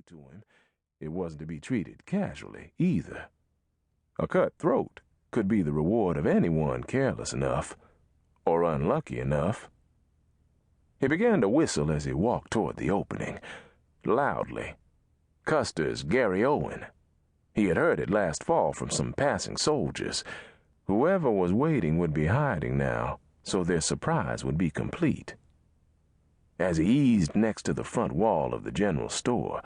to him, it wasn't to be treated casually either. A cut throat could be the reward of anyone careless enough or unlucky enough. He began to whistle as he walked toward the opening, loudly. Custer's Gary Owen. He had heard it last fall from some passing soldiers. Whoever was waiting would be hiding now, so their surprise would be complete. As he eased next to the front wall of the general store,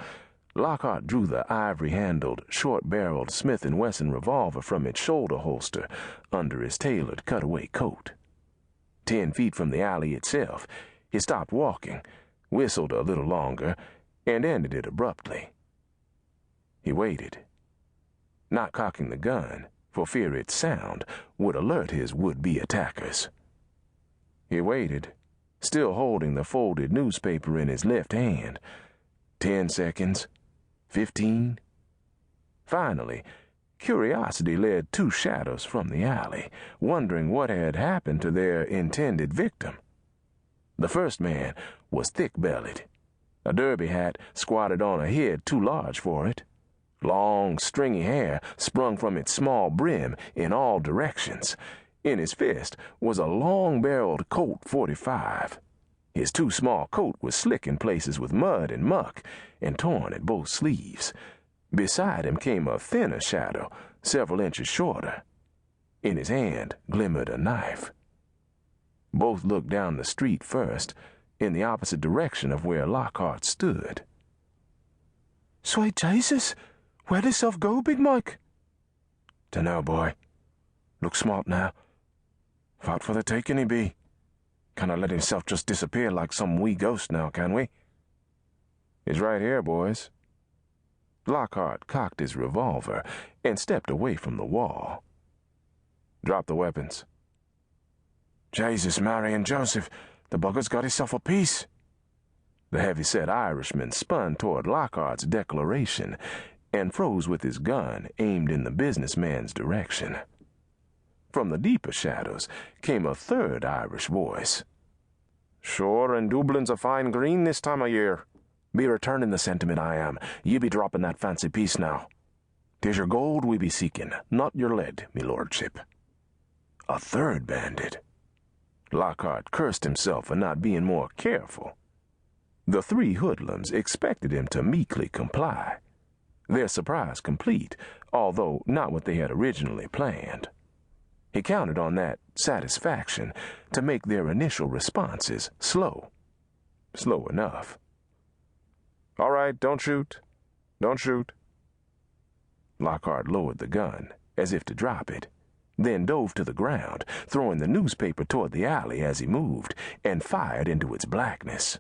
Lockhart drew the ivory-handled, short-barreled Smith & Wesson revolver from its shoulder holster under his tailored cutaway coat. 10 feet from the alley itself, he stopped walking, whistled a little longer, and ended it abruptly. He waited, not cocking the gun, for fear its sound would alert his would-be attackers. He waited, still holding the folded newspaper in his left hand. 10 seconds, 15. Finally, curiosity led 2 shadows from the alley, wondering what had happened to their intended victim. The first man was thick-bellied. A derby hat squatted on a head too large for it. Long, stringy hair sprung from its small brim in all directions. In his fist was a long-barreled Colt .45. His too small coat was slick in places with mud and muck and torn at both sleeves. Beside him came a thinner shadow, several inches shorter. In his hand glimmered a knife. Both looked down the street first, in the opposite direction of where Lockhart stood. "Sweet Jesus, where'd himself go, Big Mike?" "Dunno, boy. Looks smart now. Fought for the taking he be. Can't let himself just disappear like some wee ghost now, can we?" "He's right here, boys." Lockhart cocked his revolver and stepped away from the wall. "Drop the weapons." "Jesus, Mary, and Joseph, the bugger's got himself a piece." The heavy-set Irishman spun toward Lockhart's declaration and froze with his gun aimed in the businessman's direction. From the deeper shadows came a third Irish voice. "Sure, and Dublin's a fine green this time of year. Be returning the sentiment, I am. You be dropping that fancy piece now. 'Tis your gold we be seeking, not your lead, me lordship." A third bandit. Lockhart cursed himself for not being more careful. The 3 hoodlums expected him to meekly comply, their surprise complete, although not what they had originally planned. He counted on that satisfaction to make their initial responses slow. Slow enough. "All right, don't shoot. Don't shoot." Lockhart lowered the gun, as if to drop it, then dove to the ground, throwing the newspaper toward the alley as he moved, and fired into its blackness.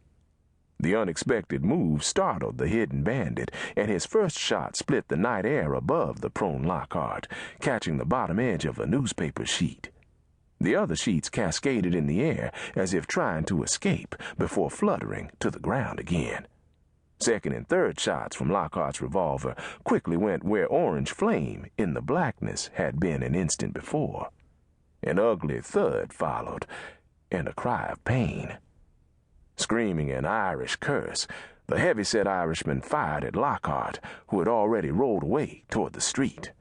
The unexpected move startled the hidden bandit, and his first shot split the night air above the prone Lockhart, catching the bottom edge of a newspaper sheet. The other sheets cascaded in the air as if trying to escape before fluttering to the ground again. Second and third shots from Lockhart's revolver quickly went where orange flame in the blackness had been an instant before. An ugly thud followed, and a cry of pain. Screaming an Irish curse, the heavy-set Irishman fired at Lockhart, who had already rolled away toward the street.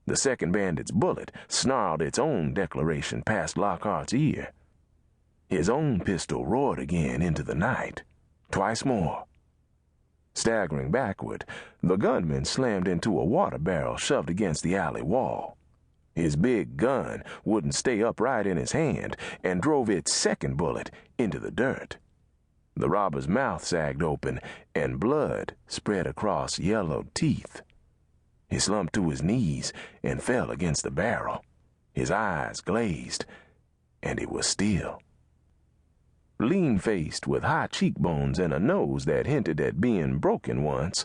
The second bandit's bullet snarled its own declaration past Lockhart's ear. His own pistol roared again into the night, twice more. Staggering backward, the gunman slammed into a water barrel shoved against the alley wall. His big gun wouldn't stay upright in his hand and drove its second bullet into the dirt. The robber's mouth sagged open, and blood spread across yellowed teeth. He slumped to his knees and fell against the barrel. His eyes glazed, and he was still. Lean-faced with high cheekbones and a nose that hinted at being broken once,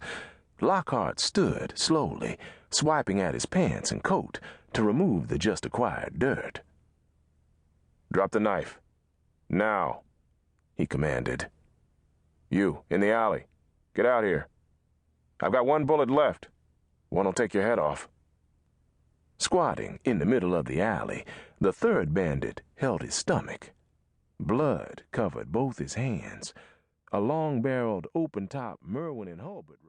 Lockhart stood slowly, swiping at his pants and coat to remove the just-acquired dirt. "Drop the knife. Now," he commanded. "You, in the alley. Get out here. I've got 1 bullet left. One'll take your head off." Squatting in the middle of the alley, the third bandit held his stomach. Blood covered both his hands. A long-barreled, open-top Merwin and Hulbert